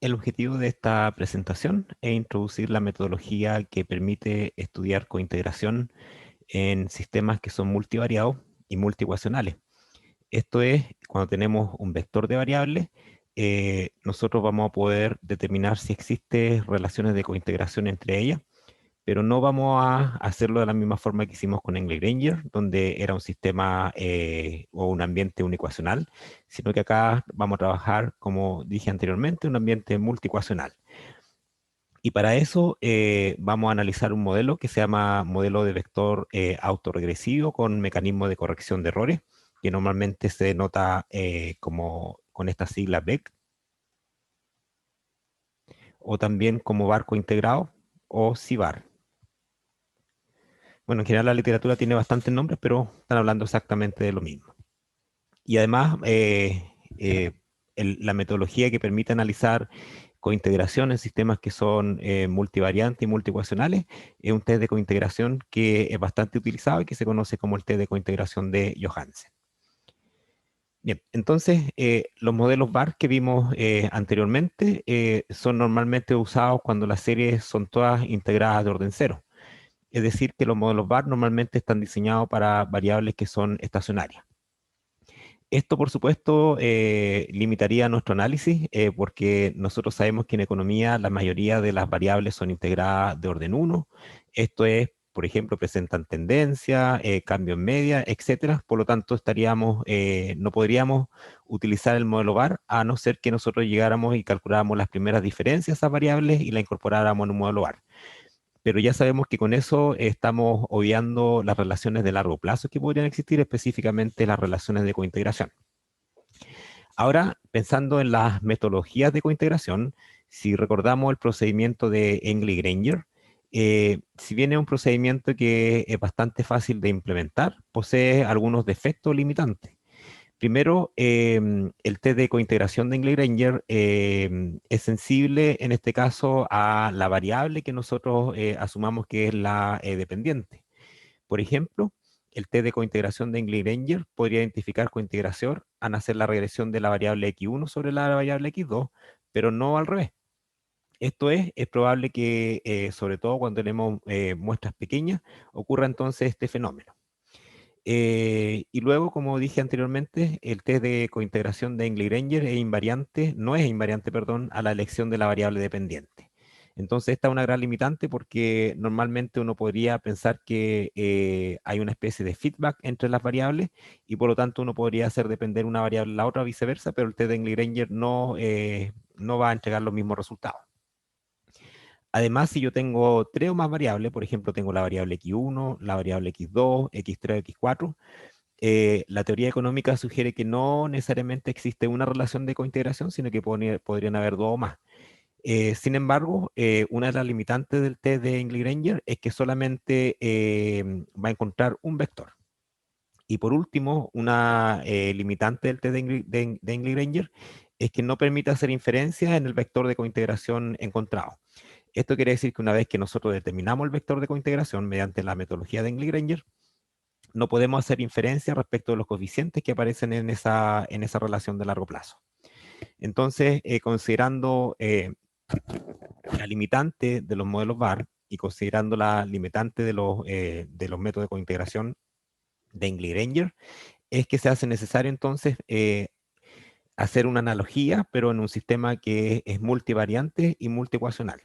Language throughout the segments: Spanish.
El objetivo de esta presentación es introducir la metodología que permite estudiar cointegración en sistemas que son multivariados y multiecuacionales. Esto es, cuando tenemos un vector de variables, nosotros vamos a poder determinar si existen relaciones de cointegración entre ellas, pero no vamos a hacerlo de la misma forma que hicimos con Engle-Granger, donde era un sistema o un ambiente unicuacional, sino que acá vamos a trabajar, como dije anteriormente, un ambiente multiecuacional. Y para eso vamos a analizar un modelo que se llama modelo de vector autorregresivo con mecanismo de corrección de errores, que normalmente se denota como con esta sigla BEC, o también como barco integrado o CIBAR. Bueno, en general la literatura tiene bastantes nombres, pero están hablando exactamente de lo mismo. Y además, la metodología que permite analizar cointegración en sistemas que son multivariantes y multiecuacionales es un test de cointegración que es bastante utilizado y que se conoce como el test de cointegración de Johansen. Bien, entonces los modelos BAR que vimos anteriormente son normalmente usados cuando las series son todas integradas de orden cero. Es decir, que los modelos BAR normalmente están diseñados para variables que son estacionarias. Esto, por supuesto, limitaría nuestro análisis porque nosotros sabemos que en economía la mayoría de las variables son integradas de orden 1. Esto es, por ejemplo, presentan tendencia, cambio en media, etcétera. Por lo tanto, no podríamos utilizar el modelo VAR a no ser que nosotros llegáramos y calculáramos las primeras diferencias de esas variables y la incorporáramos en un modelo VAR. Pero ya sabemos que con eso estamos obviando las relaciones de largo plazo que podrían existir, específicamente las relaciones de cointegración. Ahora, pensando en las metodologías de cointegración, si recordamos el procedimiento de Engle y Granger, si bien es un procedimiento que es bastante fácil de implementar, posee algunos defectos limitantes. Primero, el test de cointegración de Engle-Granger es sensible en este caso a la variable que nosotros asumamos que es la dependiente. Por ejemplo, el test de cointegración de Engle-Granger podría identificar cointegración al hacer la regresión de la variable x1 sobre la variable x2, pero no al revés. Esto es probable que, sobre todo cuando tenemos muestras pequeñas, ocurra entonces este fenómeno. Y luego, como dije anteriormente, el test de cointegración de Engle-Granger no es invariante, perdón, a la elección de la variable dependiente. Entonces, esta es una gran limitante porque normalmente uno podría pensar que hay una especie de feedback entre las variables y por lo tanto uno podría hacer depender una variable de la otra, viceversa, pero el test de Engle-Granger no va a entregar los mismos resultados. Además, si yo tengo tres o más variables, por ejemplo, tengo la variable x1, la variable x2, x3, x4, la teoría económica sugiere que no necesariamente existe una relación de cointegración, sino que podrían haber dos o más. Sin embargo, una de las limitantes del test de Engle-Granger es que solamente va a encontrar un vector. Y por último, una limitante del test de Engle-Granger es que no permite hacer inferencias en el vector de cointegración encontrado. Esto quiere decir que una vez que nosotros determinamos el vector de cointegración mediante la metodología de Engle-Granger, no podemos hacer inferencias respecto de los coeficientes que aparecen en esa relación de largo plazo. Entonces, considerando la limitante de los modelos VAR y considerando la limitante de los métodos de cointegración de Engle-Granger, es que se hace necesario entonces hacer una analogía, pero en un sistema que es multivariante y multiecuacional.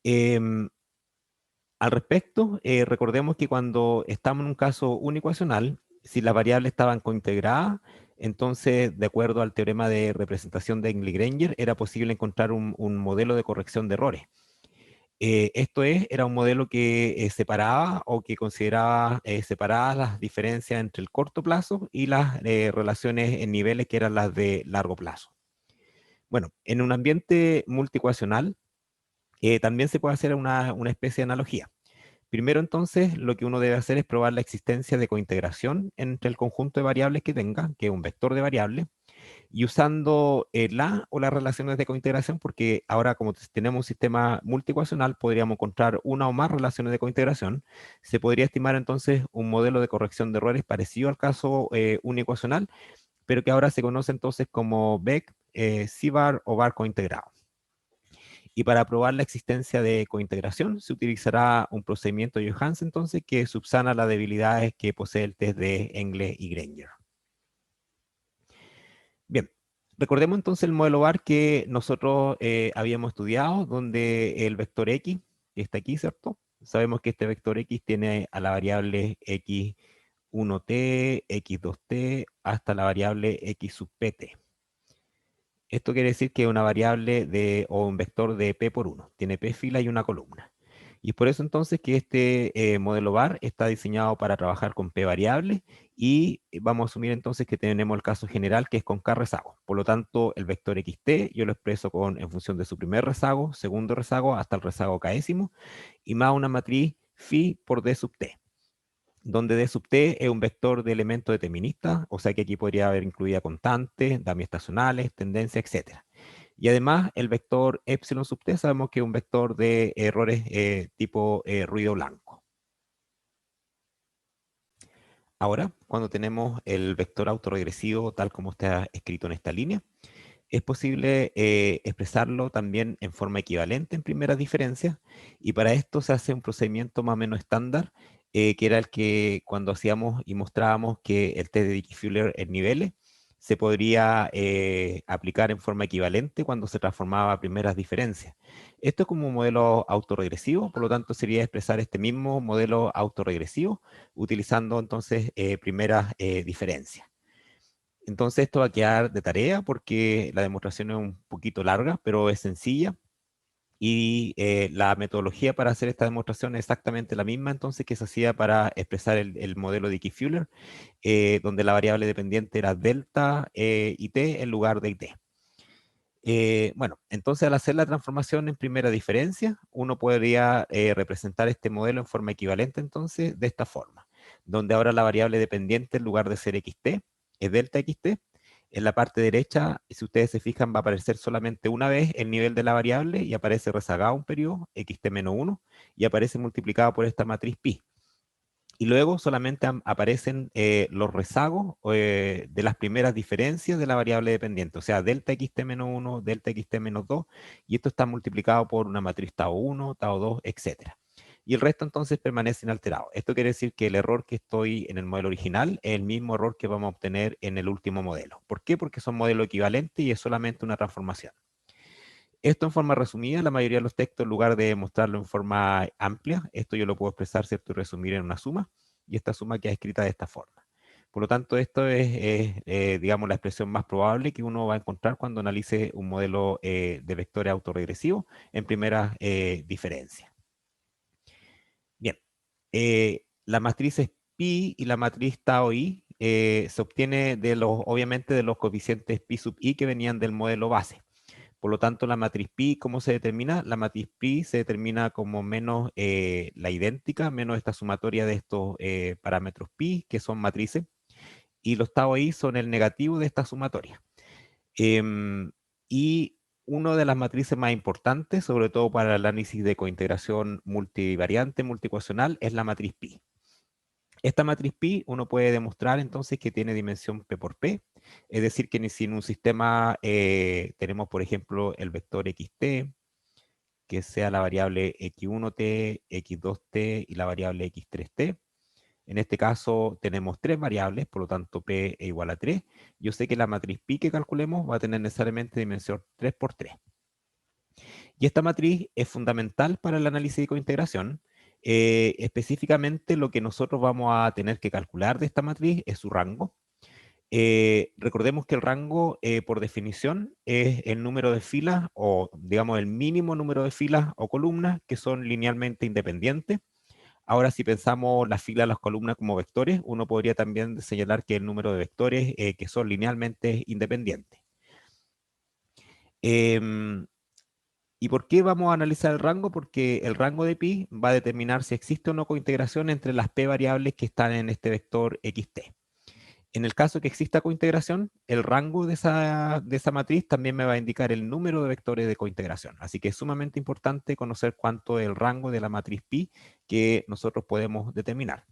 Al respecto, recordemos que cuando estamos en un caso unicuacional, si las variables estaban cointegradas, entonces, de acuerdo al teorema de representación de Engle-Granger, era posible encontrar un modelo de corrección de errores. Era un modelo que separaba o que consideraba separadas las diferencias entre el corto plazo y las relaciones en niveles que eran las de largo plazo. Bueno, en un ambiente multiecuacional también se puede hacer una especie de analogía. Primero, entonces, lo que uno debe hacer es probar la existencia de cointegración entre el conjunto de variables que tenga, que es un vector de variables, y usando la o las relaciones de cointegración, porque ahora como tenemos un sistema multiecuacional, podríamos encontrar una o más relaciones de cointegración. Se podría estimar entonces un modelo de corrección de errores parecido al caso unicuacional, pero que ahora se conoce entonces como BEC C-bar o bar cointegrado. Y para probar la existencia de cointegración se utilizará un procedimiento de Johansen, entonces, que subsana las debilidades que posee el test de Engle y Granger. Bien, recordemos entonces el modelo bar que nosotros habíamos estudiado, donde el vector x, que está aquí, ¿cierto? Sabemos que este vector x tiene a la variable x1t, x2t, hasta la variable x sub pt. Esto quiere decir que es una variable o un vector de p por 1. Tiene p filas y una columna. Y es por eso entonces que este modelo bar está diseñado para trabajar con p variables y vamos a asumir entonces que tenemos el caso general que es con k rezagos. Por lo tanto, el vector xt yo lo expreso en función de su primer rezago, segundo rezago, hasta el rezago késimo, y más una matriz phi por d sub t, donde d sub t es un vector de elementos deterministas, o sea que aquí podría haber incluida constantes, dummy estacionales, tendencias, etc. Y además el vector epsilon sub t sabemos que es un vector de errores tipo ruido blanco. Ahora, cuando tenemos el vector autorregresivo tal como está escrito en esta línea, es posible expresarlo también en forma equivalente en primeras diferencias, y para esto se hace un procedimiento más o menos estándar, que era el que cuando hacíamos y mostrábamos que el test de Dickey-Fuller en niveles se podría aplicar en forma equivalente cuando se transformaba a primeras diferencias. Esto es como un modelo autorregresivo, por lo tanto sería expresar este mismo modelo autorregresivo utilizando entonces primeras diferencias. Entonces esto va a quedar de tarea porque la demostración es un poquito larga, pero es sencilla. Y la metodología para hacer esta demostración es exactamente la misma entonces que se hacía para expresar el modelo de Dickey-Fuller, donde la variable dependiente era delta it en lugar de it. Bueno, entonces al hacer la transformación en primera diferencia, uno podría representar este modelo en forma equivalente entonces de esta forma, donde ahora la variable dependiente en lugar de ser xt es delta xt. En la parte derecha, si ustedes se fijan, va a aparecer solamente una vez el nivel de la variable y aparece rezagado un periodo, xt-1, y aparece multiplicado por esta matriz pi. Y luego solamente aparecen los rezagos de las primeras diferencias de la variable dependiente, o sea, delta xt-1, delta xt-2, y esto está multiplicado por una matriz tau1, tau2, etc. Y el resto entonces permanece inalterado. Esto quiere decir que el error que estoy en el modelo original es el mismo error que vamos a obtener en el último modelo. ¿Por qué? Porque son modelos equivalentes y es solamente una transformación. Esto en forma resumida, la mayoría de los textos, en lugar de mostrarlo en forma amplia, esto yo lo puedo expresar, ¿cierto?, y resumir en una suma, y esta suma queda escrita de esta forma. Por lo tanto, esto es digamos, la expresión más probable que uno va a encontrar cuando analice un modelo de vectores autorregresivos en primera diferencia. Bien, la matriz pi y la matriz tau i se obtiene obviamente de los coeficientes pi sub i que venían del modelo base. Por lo tanto, la matriz pi, ¿cómo se determina? La matriz pi se determina como menos la idéntica, menos esta sumatoria de estos parámetros pi, que son matrices, y los tau i son el negativo de esta sumatoria. Y una de las matrices más importantes, sobre todo para el análisis de cointegración multivariante, multiecuacional, es la matriz pi. Esta matriz pi uno puede demostrar entonces que tiene dimensión p por p, es decir, que si en un sistema tenemos, por ejemplo, el vector xt, que sea la variable x1t, x2t y la variable x3t. En este caso tenemos tres variables, por lo tanto p es igual a 3. Yo sé que la matriz pi que calculemos va a tener necesariamente dimensión 3 por 3. Y esta matriz es fundamental para el análisis de cointegración. Específicamente lo que nosotros vamos a tener que calcular de esta matriz es su rango. Recordemos que el rango, por definición, es el número de filas o, digamos, el mínimo número de filas o columnas que son linealmente independientes. Ahora, si pensamos las filas, las columnas como vectores, uno podría también señalar que el número de vectores que son linealmente independientes. ¿Y por qué vamos a analizar el rango? Porque el rango de pi va a determinar si existe o no cointegración entre las p variables que están en este vector xt. En el caso que exista cointegración, el rango de esa matriz también me va a indicar el número de vectores de cointegración. Así que es sumamente importante conocer cuánto es el rango de la matriz pi que nosotros podemos determinar.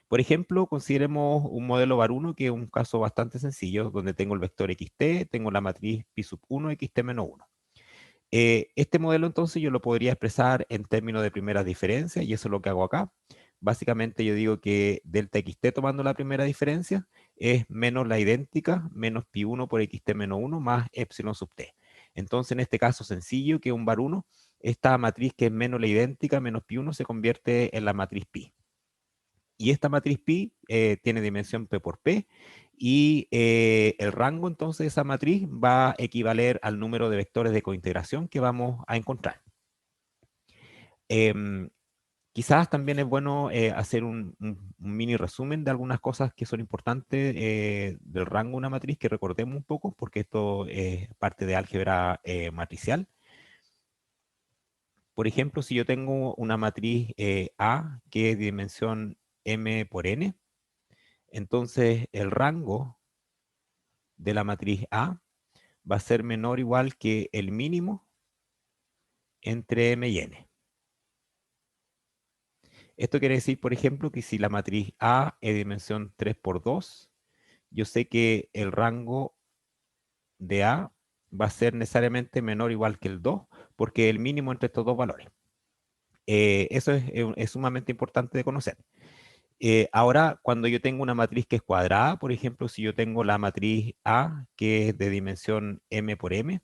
Por ejemplo, consideremos un modelo var1 que es un caso bastante sencillo, donde tengo el vector xt, tengo la matriz pi sub 1, xt menos 1. Este modelo entonces yo lo podría expresar en términos de primeras diferencias, y eso es lo que hago acá. Básicamente yo digo que delta xt tomando la primera diferencia es menos la idéntica, menos pi 1 por xt menos 1 más epsilon sub t. Entonces en este caso sencillo, que es un var1, esta matriz que es menos la idéntica, menos pi 1, se convierte en la matriz pi. Y esta matriz pi tiene dimensión p por p, y el rango entonces de esa matriz va a equivaler al número de vectores de cointegración que vamos a encontrar. Quizás también es bueno hacer un mini resumen de algunas cosas que son importantes del rango de una matriz, que recordemos un poco, porque esto es parte de álgebra matricial. Por ejemplo, si yo tengo una matriz A que es de dimensión m por n, entonces el rango de la matriz A va a ser menor o igual que el mínimo entre m y n. Esto quiere decir, por ejemplo, que si la matriz A es de dimensión 3 por 2, yo sé que el rango de A va a ser necesariamente menor o igual que el 2, porque es el mínimo entre estos dos valores. Eso es sumamente importante de conocer. Ahora, cuando yo tengo una matriz que es cuadrada, por ejemplo, si yo tengo la matriz A que es de dimensión m por m,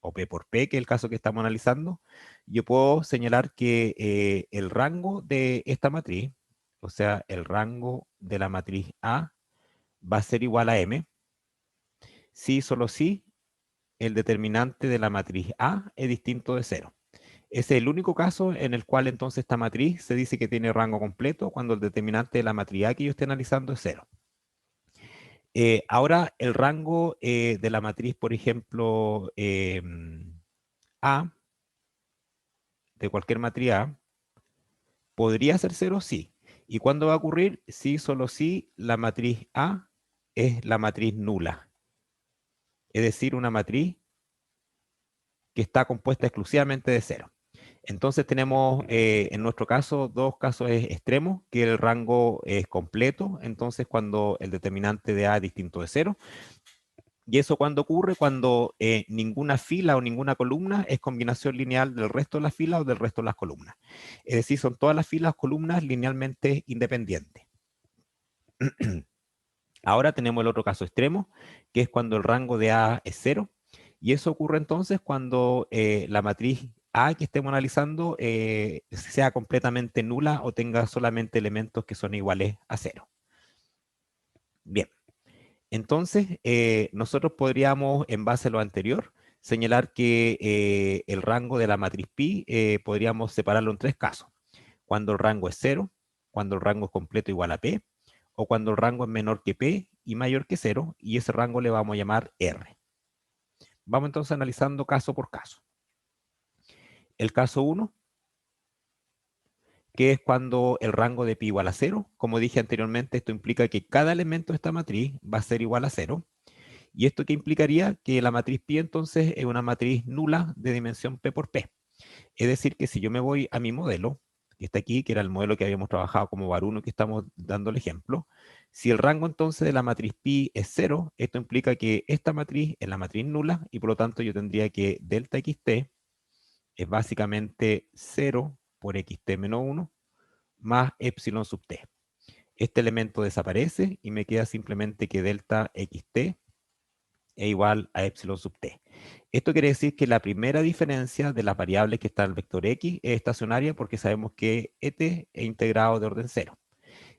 o p por p, que es el caso que estamos analizando, yo puedo señalar que el rango de esta matriz, o sea, el rango de la matriz A, va a ser igual a m, si solo si el determinante de la matriz A es distinto de 0. Ese es el único caso en el cual entonces esta matriz se dice que tiene rango completo, cuando el determinante de la matriz A que yo esté analizando es 0. Ahora, el rango de la matriz, por ejemplo, A, de cualquier matriz A, ¿podría ser 0? Sí. ¿Y cuándo va a ocurrir? Si, solo si la matriz A es la matriz nula. Es decir, una matriz que está compuesta exclusivamente de 0. Entonces tenemos en nuestro caso dos casos extremos, que el rango es completo, entonces cuando el determinante de A es distinto de 0. Y eso cuando ocurre, cuando ninguna fila o ninguna columna es combinación lineal del resto de las filas o del resto de las columnas. Es decir, son todas las filas o columnas linealmente independientes. Ahora tenemos el otro caso extremo, que es cuando el rango de A es 0. Y eso ocurre entonces cuando la matriz A que estemos analizando sea completamente nula o tenga solamente elementos que son iguales a 0. Bien. Entonces, nosotros podríamos, en base a lo anterior, señalar que el rango de la matriz pi podríamos separarlo en tres casos. Cuando el rango es 0, cuando el rango es completo igual a p, o cuando el rango es menor que p y mayor que 0, y ese rango le vamos a llamar r. Vamos entonces analizando caso por caso. El caso 1, que es cuando el rango de pi igual a 0. Como dije anteriormente, esto implica que cada elemento de esta matriz va a ser igual a 0. ¿Y esto qué implicaría? Que la matriz pi entonces es una matriz nula de dimensión p por p. Es decir, que si yo me voy a mi modelo, que está aquí, que era el modelo que habíamos trabajado como var1, que estamos dando el ejemplo, si el rango entonces de la matriz pi es 0, esto implica que esta matriz es la matriz nula, y por lo tanto yo tendría que delta xt es básicamente 0 por xt menos 1 más epsilon sub t. Este elemento desaparece y me queda simplemente que delta xt es igual a epsilon sub t. Esto quiere decir que la primera diferencia de las variables que está en el vector x es estacionaria, porque sabemos que et es integrado de orden 0.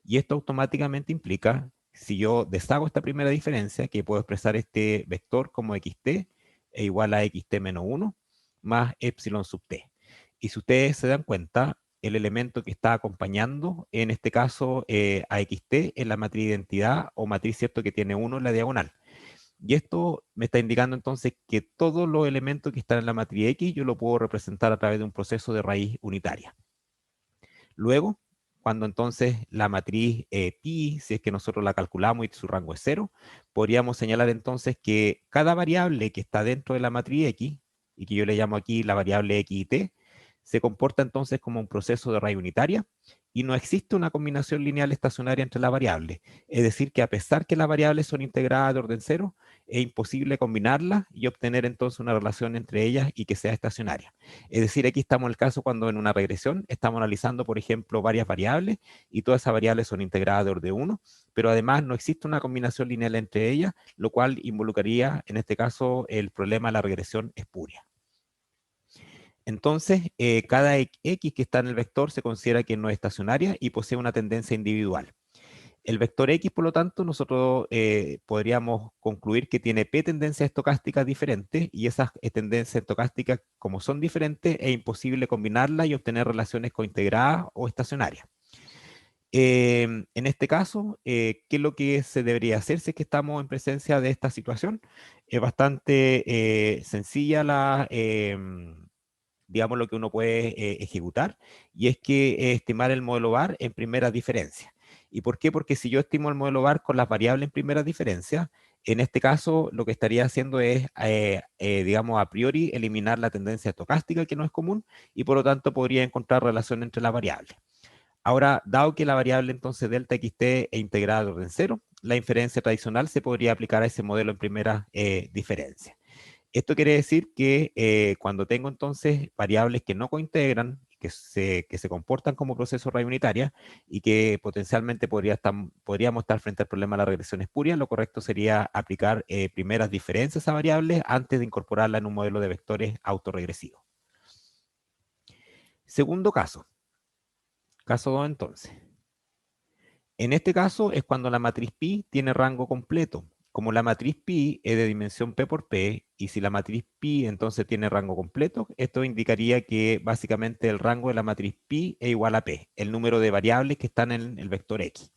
Y esto automáticamente implica, si yo deshago esta primera diferencia, que puedo expresar este vector como xt es igual a xt menos 1 más epsilon sub t. Y si ustedes se dan cuenta, el elemento que está acompañando, en este caso a xt, es la matriz de identidad o matriz, ¿cierto?, que tiene 1 en la diagonal. Y esto me está indicando entonces que todos los elementos que están en la matriz X yo lo puedo representar a través de un proceso de raíz unitaria. Luego, cuando entonces la matriz pi, si es que nosotros la calculamos y su rango es 0, podríamos señalar entonces que cada variable que está dentro de la matriz X, y que yo le llamo aquí la variable X y T, se comporta entonces como un proceso de raíz unitaria, y no existe una combinación lineal estacionaria entre las variables. Es decir, que a pesar que las variables son integradas de orden cero, es imposible combinarlas y obtener entonces una relación entre ellas y que sea estacionaria. Es decir, aquí estamos en el caso cuando en una regresión estamos analizando, por ejemplo, varias variables y todas esas variables son integradas de orden 1, pero además no existe una combinación lineal entre ellas, lo cual involucraría, en este caso, el problema de la regresión espuria. Entonces, cada X que está en el vector se considera que no es estacionaria y posee una tendencia individual. El vector X, por lo tanto, nosotros podríamos concluir que tiene P tendencias estocásticas diferentes y esas tendencias estocásticas, como son diferentes, es imposible combinarlas y obtener relaciones cointegradas o estacionarias. En este caso, ¿qué es lo que se debería hacer si es que estamos en presencia de esta situación? Es bastante sencilla digamos, lo que uno puede ejecutar, y es que estimar el modelo VAR en primeras diferencias. ¿Y por qué? Porque si yo estimo el modelo VAR con las variables en primeras diferencias, en este caso lo que estaría haciendo es, digamos, a priori eliminar la tendencia estocástica, que no es común, y por lo tanto podría encontrar relación entre las variables. Ahora, dado que la variable entonces delta xt es integrada de orden cero, la inferencia tradicional se podría aplicar a ese modelo en primera diferencia. Esto quiere decir que cuando tengo entonces variables que no cointegran, que se comportan como procesos raíz unitaria y que potencialmente podríamos estar frente al problema de la regresión espuria, lo correcto sería aplicar primeras diferencias a variables antes de incorporarla en un modelo de vectores autorregresivos. Segundo caso. Caso 2 entonces. En este caso es cuando la matriz pi tiene rango completo. Como la matriz pi es de dimensión p por p, y si la matriz pi entonces tiene rango completo, esto indicaría que básicamente el rango de la matriz pi es igual a p, el número de variables que están en el vector x.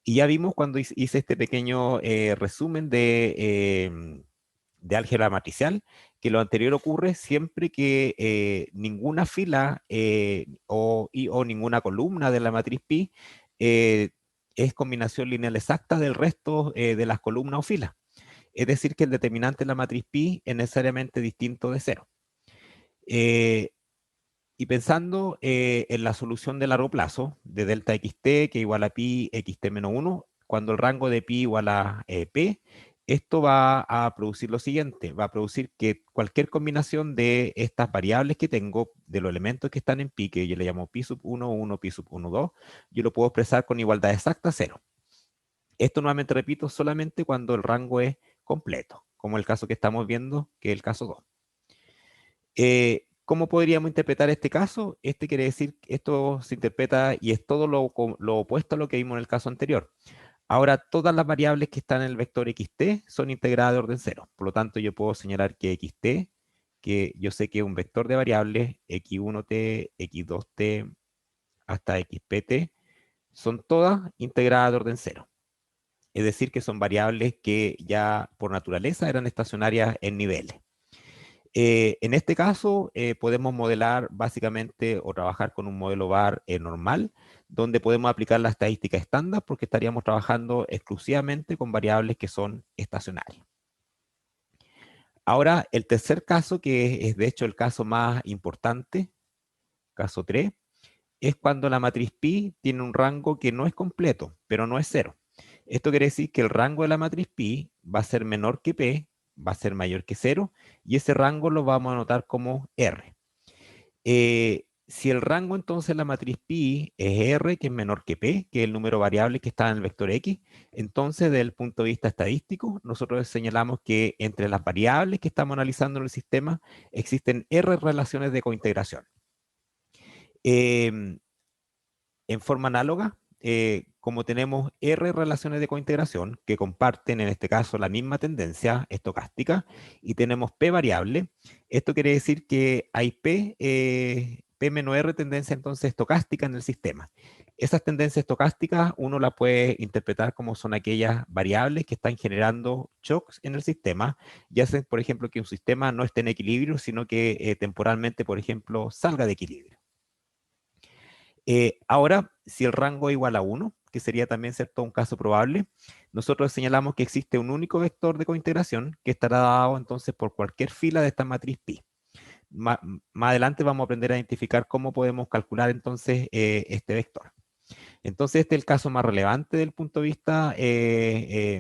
Y ya vimos cuando hice este pequeño resumen de álgebra matricial, que lo anterior ocurre siempre que ninguna fila o ninguna columna de la matriz pi es combinación lineal exacta del resto de las columnas o filas. Es decir, que el determinante de la matriz pi es necesariamente distinto de cero. Y pensando en la solución de largo plazo de delta xt, que es igual a pi xt menos 1, cuando el rango de pi igual a p, esto va a producir lo siguiente, va a producir que cualquier combinación de estas variables que tengo, de los elementos que están en pi, que yo le llamo pi sub 1, 1, pi sub 1, 2, yo lo puedo expresar con igualdad exacta a 0. Esto nuevamente repito, solamente cuando el rango es completo, como el caso que estamos viendo, que es el caso 2. ¿Cómo podríamos interpretar este caso? Este quiere decir que esto se interpreta y es todo lo opuesto a lo que vimos en el caso anterior. Ahora, todas las variables que están en el vector xt son integradas de orden cero. Por lo tanto, yo puedo señalar que xt, que yo sé que es un vector de variables, x1t, x2t, hasta xpt, son todas integradas de orden cero. Es decir, que son variables que ya por naturaleza eran estacionarias en niveles. En este caso, podemos modelar básicamente o trabajar con un modelo VAR normal, donde podemos aplicar la estadística estándar porque estaríamos trabajando exclusivamente con variables que son estacionarias. Ahora, el tercer caso, que es de hecho el caso más importante, caso 3, es cuando la matriz pi tiene un rango que no es completo, pero no es cero. Esto quiere decir que el rango de la matriz pi va a ser menor que p, va a ser mayor que 0, y ese rango lo vamos a anotar como R. Si el rango entonces de la matriz pi es R, que es menor que p, que es el número variable que está en el vector x, entonces desde el punto de vista estadístico, nosotros señalamos que entre las variables que estamos analizando en el sistema existen R relaciones de cointegración. En forma análoga, como tenemos R relaciones de cointegración que comparten en este caso la misma tendencia estocástica y tenemos P variable, esto quiere decir que hay P menos R tendencia entonces estocástica en el sistema. Esas tendencias estocásticas uno las puede interpretar como son aquellas variables que están generando shocks en el sistema, ya sea por ejemplo que un sistema no esté en equilibrio, sino que temporalmente, por ejemplo, salga de equilibrio. Ahora, si el rango es igual a 1, que sería también cierto un caso probable, nosotros señalamos que existe un único vector de cointegración que estará dado entonces por cualquier fila de esta matriz pi. más adelante vamos a aprender a identificar cómo podemos calcular entonces este vector. Entonces, este es el caso más relevante del punto de vista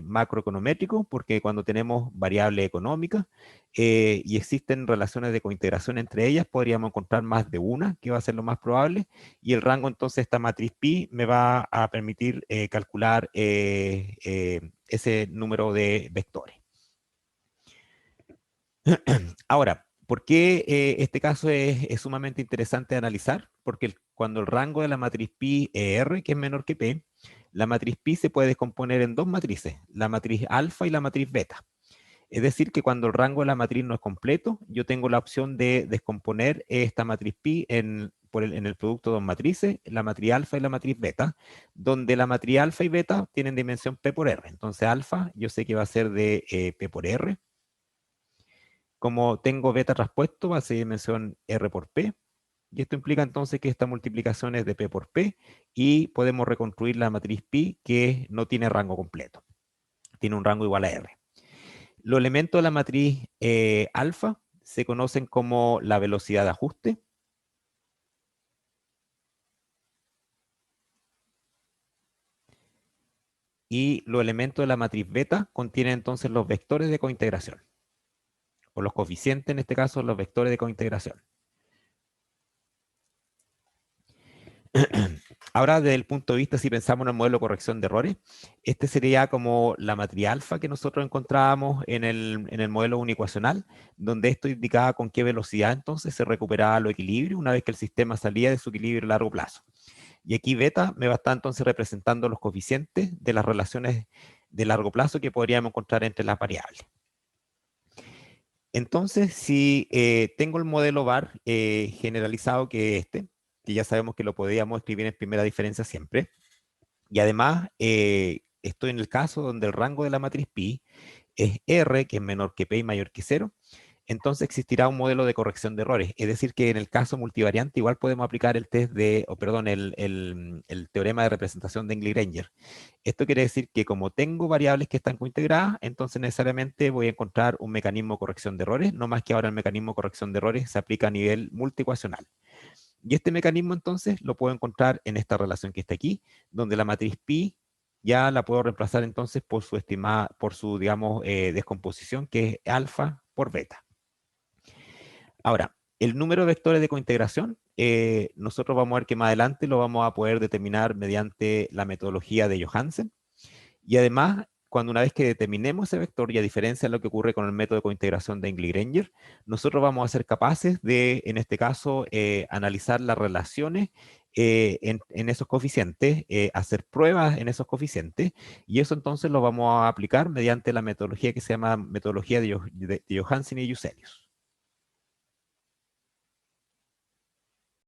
macroeconométrico, porque cuando tenemos variables económicas y existen relaciones de cointegración entre ellas, podríamos encontrar más de una, que va a ser lo más probable, y el rango entonces de esta matriz pi me va a permitir calcular ese número de vectores. Ahora, ¿por qué este caso es sumamente interesante de analizar? Porque cuando el rango de la matriz pi es R, que es menor que P, la matriz pi se puede descomponer en dos matrices, la matriz alfa y la matriz beta. Es decir, que cuando el rango de la matriz no es completo, yo tengo la opción de descomponer esta matriz pi en el producto de dos matrices, la matriz alfa y la matriz beta, donde la matriz alfa y beta tienen dimensión P por R. Entonces alfa yo sé que va a ser de P por R. Como tengo beta traspuesto, va a ser dimensión R por P. Y esto implica entonces que esta multiplicación es de P por P y podemos reconstruir la matriz pi que no tiene rango completo. Tiene un rango igual a R. Los elementos de la matriz alfa se conocen como la velocidad de ajuste. Y los elementos de la matriz beta contienen entonces los vectores de cointegración. O los coeficientes, en este caso, los vectores de cointegración. Ahora, desde el punto de vista, si pensamos en el modelo de corrección de errores, este sería como la matriz alfa que nosotros encontrábamos en el modelo uniecuacional, donde esto indicaba con qué velocidad entonces se recuperaba los equilibrios una vez que el sistema salía de su equilibrio a largo plazo. Y aquí beta me va a estar entonces representando los coeficientes de las relaciones de largo plazo que podríamos encontrar entre las variables. Entonces, si tengo el modelo VAR generalizado que es este, que ya sabemos que lo podríamos escribir en primera diferencia siempre, y además estoy en el caso donde el rango de la matriz pi es R, que es menor que P y mayor que 0, entonces existirá un modelo de corrección de errores. Es decir, que en el caso multivariante igual podemos aplicar el test de, o perdón, el teorema de representación de English-Granger. Esto quiere decir que como tengo variables que están cointegradas, entonces necesariamente voy a encontrar un mecanismo de corrección de errores, no más que ahora el mecanismo de corrección de errores se aplica a nivel multiecuacional. Y este mecanismo entonces lo puedo encontrar en esta relación que está aquí, donde la matriz pi ya la puedo reemplazar entonces por su estimada, por su, digamos, descomposición, que es alfa por beta. Ahora, el número de vectores de cointegración, nosotros vamos a ver que más adelante lo vamos a poder determinar mediante la metodología de Johansen. Y además, cuando una vez que determinemos ese vector, y a diferencia de lo que ocurre con el método de cointegración de English-Granger, nosotros vamos a ser capaces de, en este caso, analizar las relaciones en esos coeficientes, hacer pruebas en esos coeficientes, y eso entonces lo vamos a aplicar mediante la metodología que se llama metodología de Johansen y Juzelius.